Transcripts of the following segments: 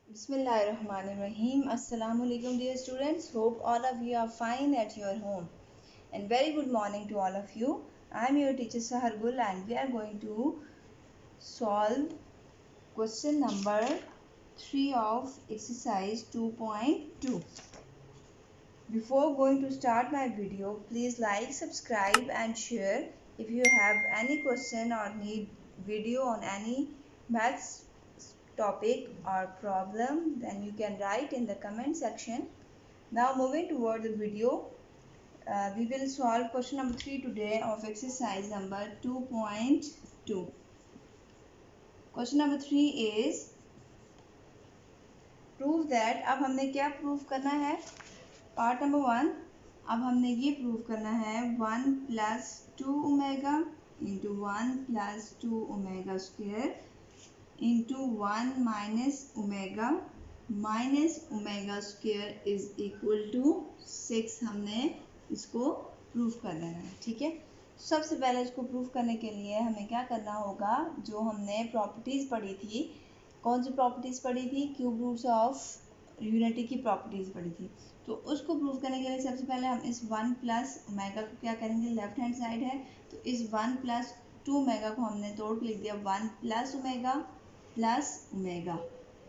Bismillahirrahmanirrahim. Assalamu alaikum dear students. Hope all of you are fine at your home. And very good morning to all of you. I am your teacher Sahargul and we are going to solve question number 3 of exercise 2.2. Before going to start my video, please like, subscribe and share. If you have any question or need video on any maths topic or problem, then you can write in the comment section. Now moving toward the video, we will solve question number 3 today of exercise number 2.2. Question number 3 is prove that. अब हमने क्या prove करना है? Part number 1, अब हमने ये prove करना है 1 plus 2 omega into 1 plus 2 omega square into 1 minus omega square is equal to 6। हमने इसको प्रूव कर देना है, ठीक है। सबसे पहले इसको प्रूव करने के लिए हमें क्या करना होगा, जो हमने प्रॉपर्टीज़ पढ़ी थी, कौन सी प्रॉपर्टीज़ पढ़ी थी? क्यूब रूट्स ऑफ यूनिटी की प्रॉपर्टीज़ पढ़ी थी। तो उसको प्रूव करने के लिए सबसे पहले हम इस 1 प्लस ओमेगा को क्या करेंगे, लेफ्ट हैंड साइड है तो इस 1 प्लस 2 ओमेगा को हमने तोड़ के लिख दिया 1 प्लस ओमेगा,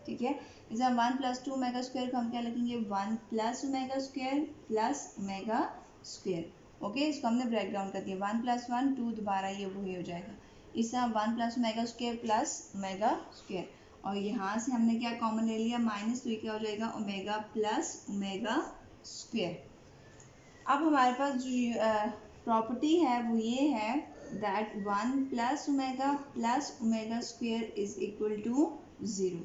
ठीक है। इसे हम 1 प्लस 2 ओमेगा स्क्वायर को हम क्या लिखेंगे 1 plus omega square plus omega square, okay. इसको हमने ब्रेक डाउन कर दिया 1 प्लस 1 2, दोबारा ये वही हो जाएगा। इससे हम 1 plus omega square plus omega square, और यहाँ से हमने क्या कॉमन ले लिया माइनस, तो ये क्या हो जाएगा ओमेगा प्लस ओमेगा स्क्वायर। अब हमारे पास जो प्रॉपर्टी है वो ये है that 1 plus omega square is equal to 0।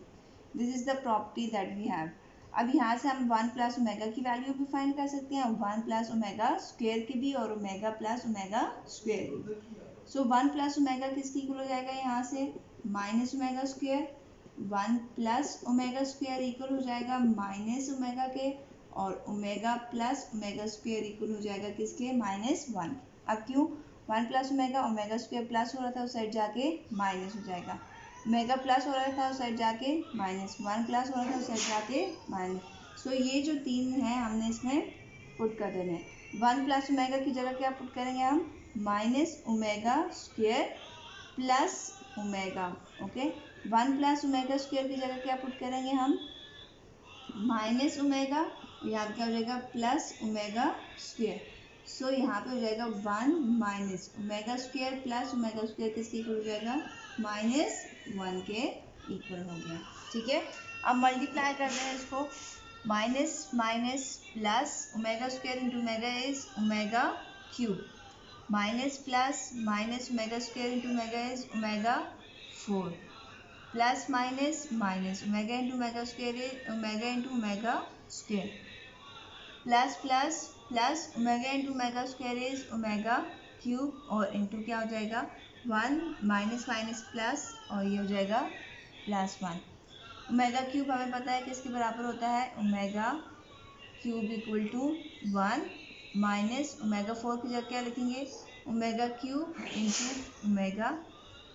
This is the property that we have. अब यहाँ से हम 1 प्लस ओमेगा की वैल्यू भी फाइंड कर सकते हैं, 1 प्लस ओमेगा स्क्वायर की भी और ओमेगा प्लस ओमेगा स्क्वायर की। सो 1 प्लस ओमेगा किसकी इक्वल हो जाएगा, यहाँ से minus omega square, 1 plus omega square equal हो जाएगा माइनस ओमेगा के, और omega plus omega square equal हो जाएगा किसके, -1। अब क्यों 1 प्लस ओमेगा स्क्वायर प्लस हो रहा था उस साइड जाके माइनस हो जाएगा, ओमेगा प्लस हो रहा था उस साइड जाके माइनस, 1 प्लस हो रहा था उस साइड जाके माइनस। सो ये जो तीन है हमने इसमें पुट कर देने हैं। 1 प्लस ओमेगा की जगह क्या पुट करेंगे हम, minus omega square plus omega, okay. 1 plus omega square की जगह क्या पुट करेंगे हम, माइनस ओमेगा, यहाँ पे क्या हो जाएगा प्लस ओमेगा स्क्वायर। सो यहाँ पे हो जाएगा 1 minus omega square plus omega square किसके इक्वल हो जाएगा, -1 के इक्वल हो गया, ठीक है। अब मल्टीप्लाई कर रहे हैं इसको, minus minus plus omega square into omega is omega cube, minus plus minus omega square into omega is omega 4, plus minus minus omega into omega square is omega into omega square, plus plus plus omega into omega square is omega cube, और into क्या हो जाएगा 1 minus minus plus, और ये हो जाएगा +1। Omega cube हमें पता है किसके बराबर होता है, omega cube equal to 1 minus omega 4 की जगह क्या लिखेंगे, omega cube into omega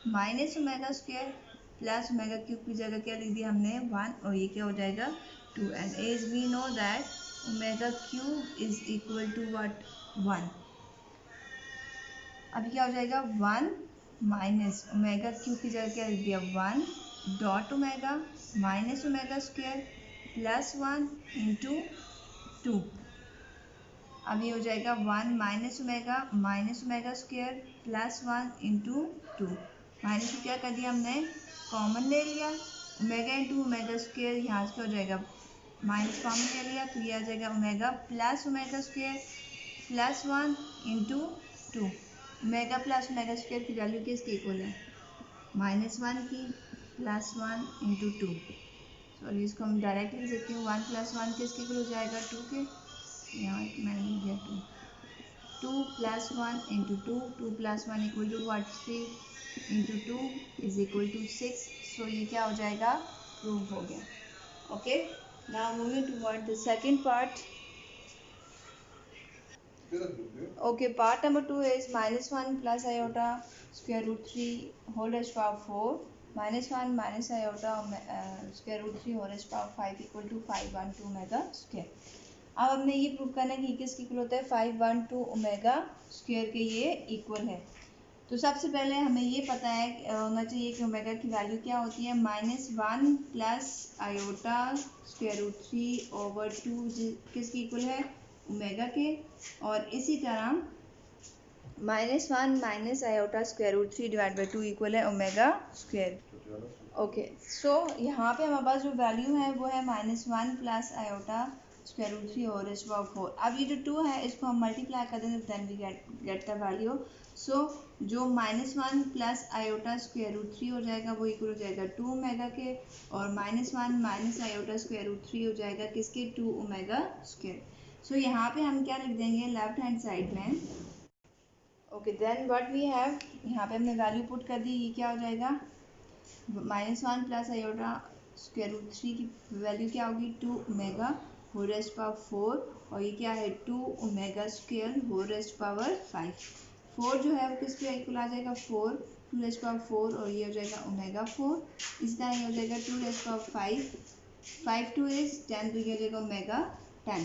minus omega square plus omega cube की जगह क्या लिख दिया हमने 1, और ये क्या हो जाएगा 2। And as we know that omega cube is equal to what 1। अब क्या हो जाएगा 1 माइनस ओमेगा क्यूब की जगह क्या लिख दिया 1 dot omega minus omega square plus 1 into 2। अब ये हो जाएगा 1 minus omega square plus 1 into 2। Minus को क्या कर दिया हमने कॉमन ले लिया, ओमेगा इंटू ओमेगा स्क्वायर, यहाँ से क्या हो जाएगा माइनस कॉमन ले लिया, तो ये आ जाएगा omega plus omega square plus 1 into 2। Omega plus omega square की वैल्यू किसकी इक्वल है, -1 की प्लस 1 इंटू 2। सॉरी, इसको हम डायरेक्टली लिख सकते हैं 1 प्लस 1 किसके इक्वल हो जाएगा 2 के, यहाँ मैंने लिख दिया 2 plus 1 into 2 plus 1 equal to what 3 into 2 is equal to 6। So ये क्या हो जाएगा प्रूव हो गया, okay. Now moving toward the second part. Okay, part number 2 is -1 plus iota square root 3 whole raised to power 4 -1 minus iota square root 3 whole power 5 equal to 512 omega square. अब हमने ये prove करना है कि किसके equal होता है, 512 omega square के ये इक्वल है। तो सबसे पहले हमें ये पता है होना चाहिए कि ओमेगा की वैल्यू क्या होती है, -1 plus iota square root 3 over 2 किसके इक्वल है, ओमेगा के। और इसी तरह -1 minus iota square root 3 divide by 2 equal है ओमेगा स्क्वायर। ओके, सो यहाँ पे हमारे पास जो वैल्यू है वो है -1 प्लस आयोटा स्क्वायर रूट 3 और रेज़ पावर 4। अब ये जो 2 है इसको हम मल्टीप्लाई कर देंगे, then we get the value. So जो -1 प्लस आयोटा स्क्वायर रूट 3 हो जाएगा वो इक्वल हो जाएगा 2 ओमेगा के, और -1 माइनस आयोटा स्क्वायर रूट 3 हो जाएगा किसके, 2 ओमेगा स्क्वायर। सो यहाँ पे हम क्या लिख देंगे लेफ्ट हैंड साइड में। Okay, then what we have, यहाँ पे हमने वैल्यू पुट कर दी, ये क्या हो जाएगा, -1 प्लस आयोटा स्क्वायर रूट 3 की वैल्यू क्या होगी, 2 ओमेगा होल रेज़्ड पावर 4, और ये क्या है 2 omega square whole raised power 5। 4 जो है वो किस पे इक्वल आ जाएगा, 4 2 रेज़्ड पावर 4, और ये हो जाएगा ओमेगा 4। इस तरह ये हो जाएगा 2 रेज़्ड पावर 5, 5 2 इज 10, तो ये हो जाएगा omega 10।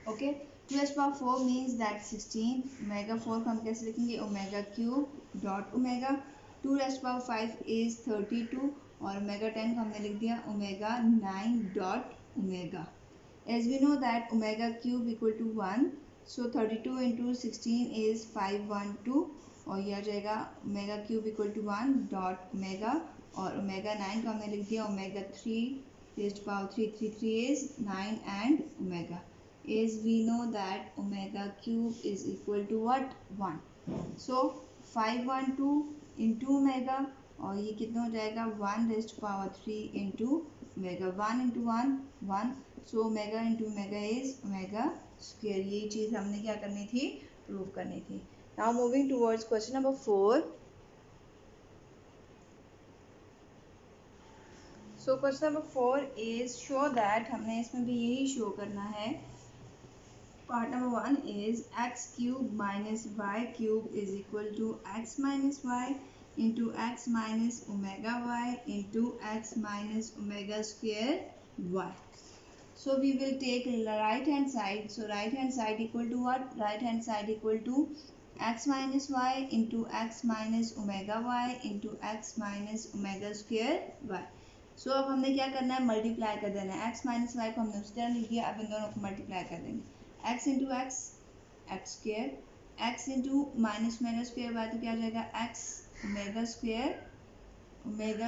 Okay, 2 raised power 4 means that 16, omega 4 को हम कैसे लिखेंगे, omega cube dot omega. 2 raised power 5 is 32, और ओमेगा 10 को हमने लिख दिया omega 9 dot omega. As we know that omega cube equal to 1, so 32 into 16 is 512, और यह आ जाएगा omega cube equal to 1 dot omega, और ओमेगा 9 को हमने लिख दिया omega 3 raised power 3 is 9 and omega. As we know that omega cube is equal to what, 1. So 512 into omega, और ये कितना हो जाएगा 1 raised to power 3 into omega, 1 into 1 1, so omega into omega is omega square। ये चीज़ हमने क्या करनी थी, प्रूव करनी थी। Now moving towards question number 4. So question number 4 is show that, हमने इसमें भी यही शो करना है। Part number 1 is x cube minus y cube is equal to x minus y into x minus omega y into x minus omega square y. So we will take right hand side. So right hand side equal to what? Right hand side equal to x minus y into x minus omega y into x minus omega square y. So अब हमने क्या करना है, multiply कर देना है। x minus Y को हमने उस तरह लिख दिया, अब इन दोनों को मल्टीप्लाई कर देंगे। x into x x square, x into minus omega square by, तो क्या आ जाएगा x omega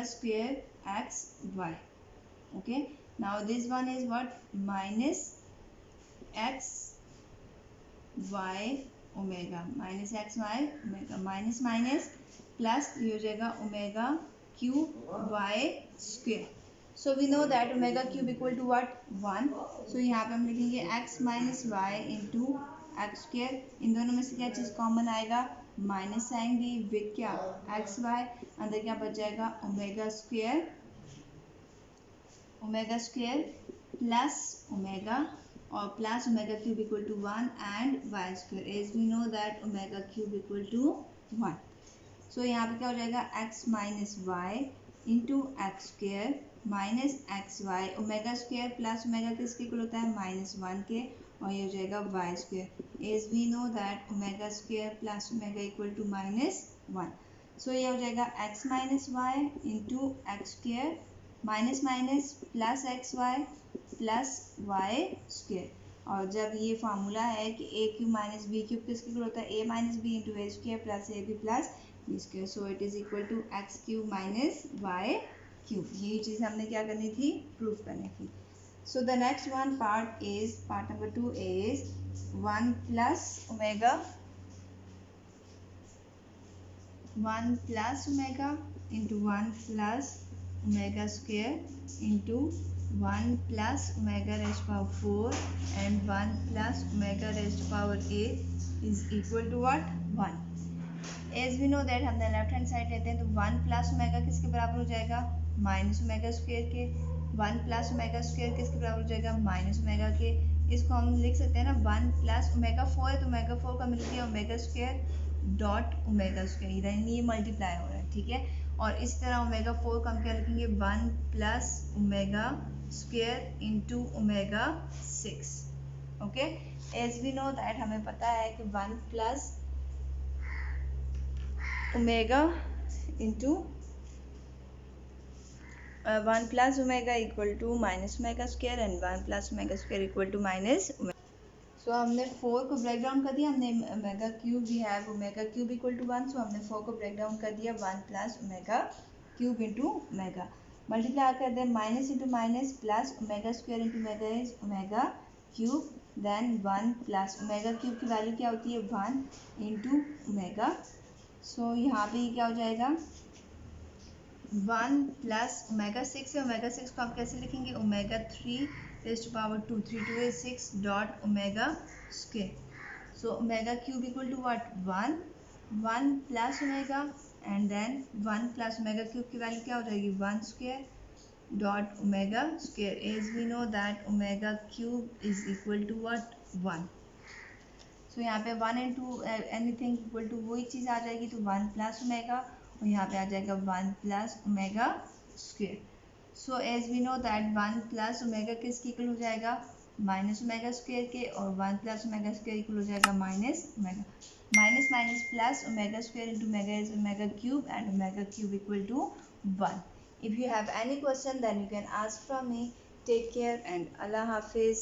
square x y. Okay, now this one is what, minus x y omega, minus x y omega, minus minus plus, ये हो जाएगा omega cube y square. So we know that omega cube equal to what, 1. So यहाँ पे हम लिखेंगे x minus y into x square, इन दोनों में से क्या चीज़ कॉमन आएगा, माइनस आएंगे, विद क्या एक्स वाई, अंदर क्या बच जाएगा ओमेगा स्क्वेयर प्लस ओमेगा, और plus omega cube equal to 1 and y square. As we know that omega cube equal to 1। So यहाँ पे क्या हो जाएगा x minus y into x square minus x y, omega square plus omega किसके equal होता है, -1 के, और ये हो जाएगा y square. As we know that omega square plus omega equal to -1। So ये हो जाएगा x minus y into x square minus minus plus x y plus y square. और जब ये फार्मूला है कि a cube minus b cube किसके equal होता है, a minus b into a square plus a b plus b square, so it is equal to x cube minus y cube. यही चीज़ हमने क्या करनी थी, प्रूफ करनी थी। So the next one part number 2 is 1 plus omega into 1 plus omega square into 1 plus omega raised power 4 and 1 plus omega raised power 8 is equal to what, 1। As we know that हमने left hand side लेते हैं, तो 1 plus omega किसके बराबर हो जाएगा, minus omega square के। 1 plus omega square किसके बराबर हो जाएगा, माइनस ओमेगा के। इसको हम लिख सकते हैं ना, 1 प्लस ओमेगा 4 है तो ओमेगा 4 का मिल गया omega square dot omega square, यानी ये मल्टीप्लाई हो रहा है, ठीक है। और इस तरह ओमेगा 4 को हम क्या लिखेंगे 1 plus omega square into omega 6। Okay, as we know that हमें पता है कि 1 plus omega into 1 plus omega equal to minus omega square and 1 plus omega square equal to minus. So हमने 4 को ब्रेक डाउन कर दिया, हमने omega cube we have omega cube equal to 1, so हमने 4 को ब्रेक डाउन कर दिया 1 plus omega cube into omega, multiply कर दें minus into minus plus omega square into omega is omega cube, then 1 plus omega cube की value क्या होती है 1 इंटू ओमेगा। सो यहाँ पे क्या हो जाएगा 1 प्लस ओमेगा 6 है, ओमेगा 6 को आप कैसे लिखेंगे omega 3 raised to power 2, 3 2 is 6 dot omega square. So omega cube equal to what 1 plus omega and then 1 plus omega cube की वैल्यू क्या हो जाएगी 1 square dot omega square, as we know that omega cube is equal to what 1. So यहाँ पे 1 into anything equal to वही चीज़ आ जाएगी, तो 1 plus omega और यहाँ पे आ जाएगा 1 plus omega square. So as we know that 1 plus omega किसके इक्वल हो जाएगा माइनस ओमेगा स्क्वायर के, और 1 प्लस ओमेगा स्क्वायर इक्वल हो जाएगा minus omega, minus minus plus omega square into omega is omega cube and omega cube equal to 1. If you have any question then you can ask from me. Take care and अल्लाह हाफिज़.